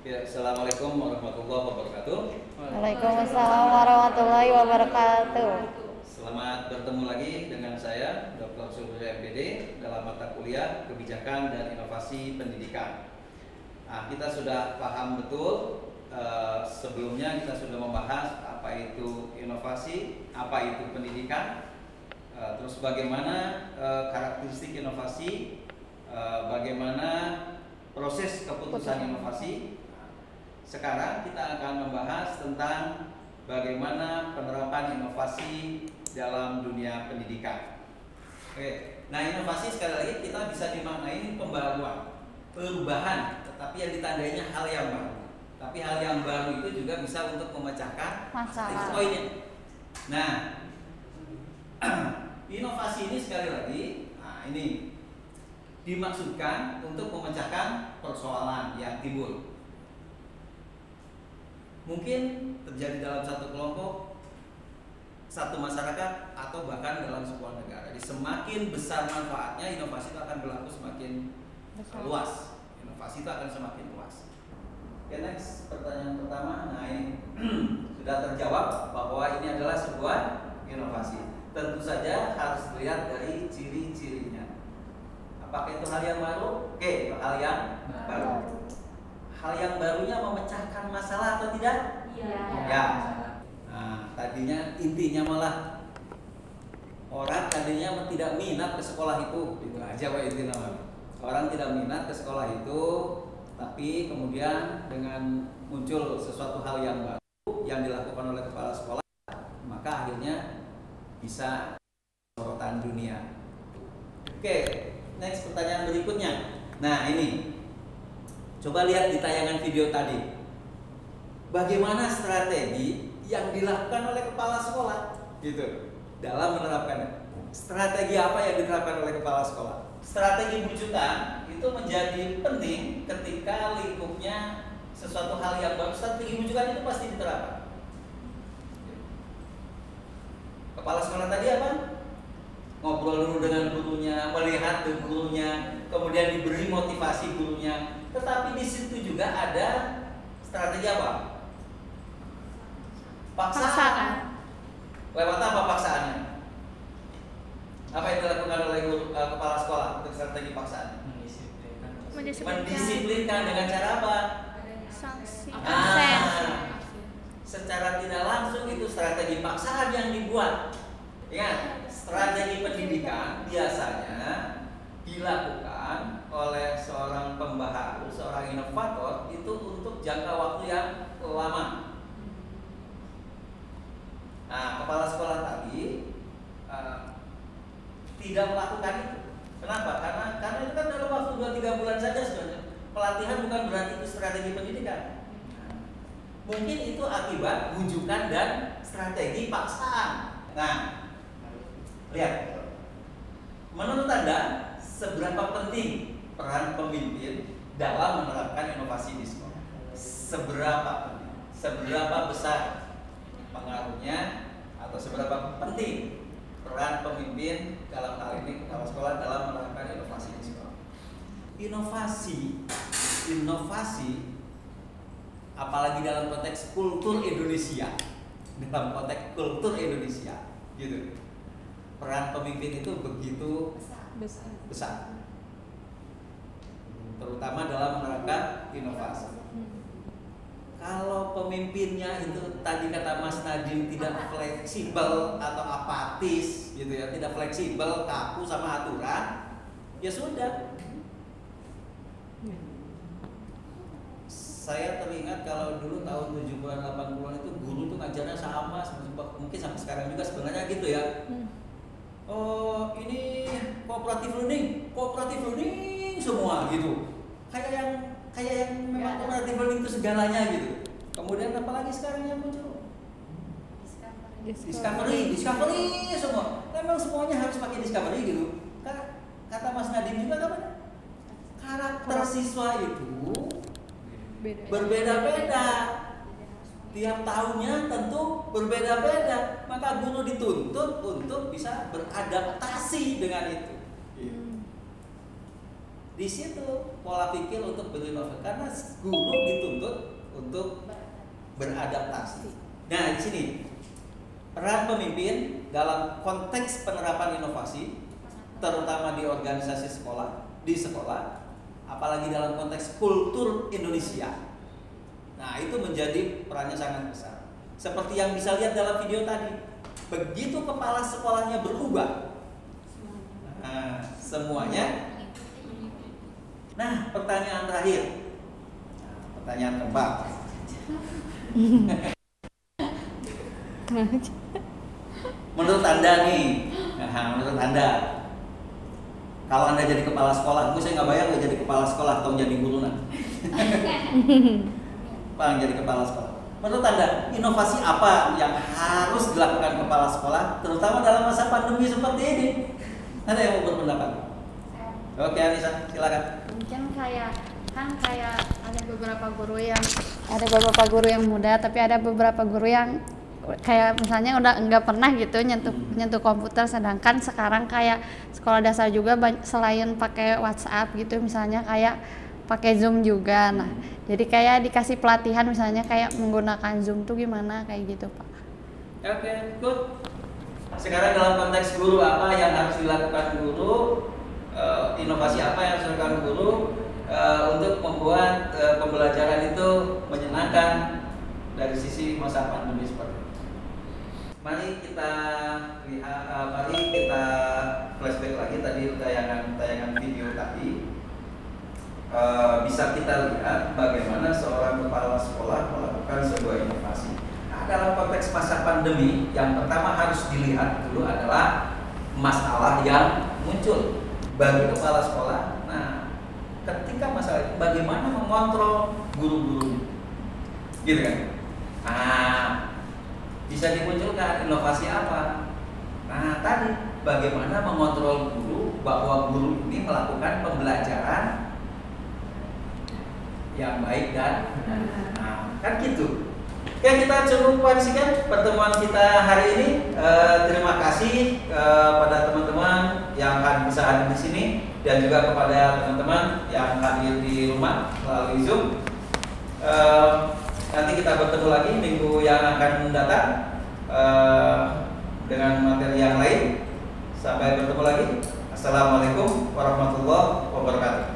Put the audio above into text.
Ya, Assalamualaikum warahmatullahi wabarakatuh. Waalaikumsalam warahmatullahi wabarakatuh. Selamat bertemu lagi dengan saya, Dr. Surya MPD, dalam mata kuliah Kebijakan dan Inovasi Pendidikan. Nah, kita sudah paham betul, sebelumnya kita sudah membahas apa itu inovasi, apa itu pendidikan, terus bagaimana karakteristik inovasi, bagaimana proses keputusan inovasi. Sekarang kita akan membahas tentang bagaimana penerapan inovasi dalam dunia pendidikan. Oke, nah inovasi sekali lagi kita bisa dimaknai pembaruan, perubahan, tetapi yang ditandainya hal yang baru. Tapi hal yang baru itu juga bisa untuk memecahkan Masalah. poinnya. Nah, inovasi ini sekali lagi, nah ini dimaksudkan untuk memecahkan persoalan yang timbul. Mungkin terjadi dalam satu kelompok, satu masyarakat, atau bahkan dalam sebuah negara. Jadi semakin besar manfaatnya, inovasi itu akan berlaku semakin luas. Inovasi itu akan semakin luas. Oke, next, pertanyaan pertama. Nah ini sudah terjawab bahwa ini adalah sebuah inovasi. Tentu saja harus dilihat dari ciri-cirinya. Apakah itu hal yang baru? Oke, hal yang baru. Hal yang barunya memecahkan masalah atau tidak? Iya. Ya. Nah, tadinya intinya malah orang tadinya tidak minat ke sekolah itu, itu aja Pak intinya. Orang tidak minat ke sekolah itu, tapi kemudian dengan muncul sesuatu hal yang baru yang dilakukan oleh kepala sekolah, maka akhirnya bisa sorotan dunia. Oke, next pertanyaan berikutnya. Nah ini, coba lihat di tayangan video tadi. Bagaimana strategi yang dilakukan oleh kepala sekolah gitu dalam menerapkannya. Strategi apa yang diterapkan oleh kepala sekolah? Strategi bujukan itu menjadi penting ketika lingkupnya sesuatu hal yang baru. Strategi bujukan itu pasti diterapkan. Kepala sekolah tadi apa? Ngobrol dulu dengan gurunya, melihat gurunya, kemudian diberi motivasi gurunya. Tetapi di situ juga ada strategi apa? Paksaan. Lewat apa paksaannya? Apa yang dilakukan oleh kepala sekolah untuk strategi paksaan? Mendisiplinkan dengan cara apa? Sanksi. Secara tidak langsung itu strategi paksaan yang dibuat. Ingat, strategi pendidikan biasanya dilakukan oleh seorang pembaharu, seorang inovator itu untuk jangka waktu yang lama. Nah, kepala sekolah tadi tidak melakukan itu. Kenapa? Karena itu kan dalam waktu 2-3 bulan saja sebenarnya. Pelatihan bukan berarti itu strategi pendidikan. Mungkin itu akibat bujukan dan strategi paksaan. Nah, lihat. Menurut Anda, seberapa penting peran pemimpin dalam menerapkan inovasi di sekolah? Seberapa penting? Seberapa besar pengaruhnya atau seberapa penting peran pemimpin dalam hal ini kepala sekolah dalam menerapkan inovasi di sekolah? Inovasi, apalagi dalam konteks kultur Indonesia, gitu. Peran pemimpin itu begitu besar, terutama dalam menerapkan inovasi. Kalau pemimpinnya itu tadi kata Mas Nadiem tidak fleksibel atau apatis gitu ya, tidak fleksibel, kaku sama aturan, ya sudah. Saya teringat kalau dulu tahun 70-an 80-an itu guru tuh ngajarnya sama, mungkin sampai sekarang juga sebenarnya gitu ya. Oh, ini cooperative learning semua gitu. Kayak yang memang cooperative learning itu segalanya gitu. Kemudian apalagi sekarang yang muncul? Discovery semua. Memang semuanya harus pakai discovery gitu. Kata Mas Nadiem juga apa? Karakter siswa itu berbeda-beda. Tiap tahunnya tentu berbeda-beda, maka guru dituntut untuk bisa beradaptasi dengan itu. Di situ pola pikir untuk berinovasi karena guru dituntut untuk beradaptasi. Nah, di sini peran pemimpin dalam konteks penerapan inovasi, terutama di organisasi sekolah, di sekolah, apalagi dalam konteks kultur Indonesia. Nah, itu menjadi perannya sangat besar. Seperti yang bisa lihat dalam video tadi, begitu kepala sekolahnya berubah, nah, semuanya. Nah, pertanyaan terakhir, pertanyaan keempat. Menurut Anda nih, menurut Anda, kalau Anda jadi kepala sekolah, saya nggak bayang jadi kepala sekolah atau jadi guru nanti. Bang, jadi kepala sekolah. Menurut Anda, inovasi apa yang harus dilakukan kepala sekolah, terutama dalam masa pandemi seperti ini? Ada yang mau berpendapat? Oke, Anissa, silakan. Mungkin kayak ada beberapa guru yang muda, tapi ada beberapa guru yang kayak misalnya udah nggak pernah gitu nyentuh komputer, sedangkan sekarang kayak sekolah dasar juga selain pakai WhatsApp gitu, misalnya kayak pakai Zoom juga. Nah, jadi kayak dikasih pelatihan misalnya kayak menggunakan Zoom tuh gimana kayak gitu, Pak. Oke, good. Sekarang dalam konteks guru, apa yang harus dilakukan guru? Inovasi apa yang harus dilakukan guru untuk membuat pembelajaran itu menyenangkan dari sisi masa pandemi seperti ini? Mari kita lihat, mari kita flashback lagi tadi tayangan video tadi. Bisa kita lihat bagaimana seorang kepala sekolah melakukan sebuah inovasi. Nah, dalam konteks masa pandemi, yang pertama harus dilihat dulu adalah masalah yang muncul bagi kepala sekolah. Nah, ketika masalah itu bagaimana mengontrol guru-gurunya, gitu kan? Nah, bisa dimunculkan inovasi apa? Nah, tadi bagaimana mengontrol guru bahwa guru ini melakukan pembelajaran yang baik dan kan gitu. Oke, kita cukupkan sekian pertemuan kita hari ini. Terima kasih kepada teman-teman yang bisa hadir di sini dan juga kepada teman-teman yang hadir di rumah melalui Zoom. Nanti kita bertemu lagi minggu yang akan datang dengan materi yang lain. Sampai bertemu lagi. Assalamualaikum warahmatullahi wabarakatuh.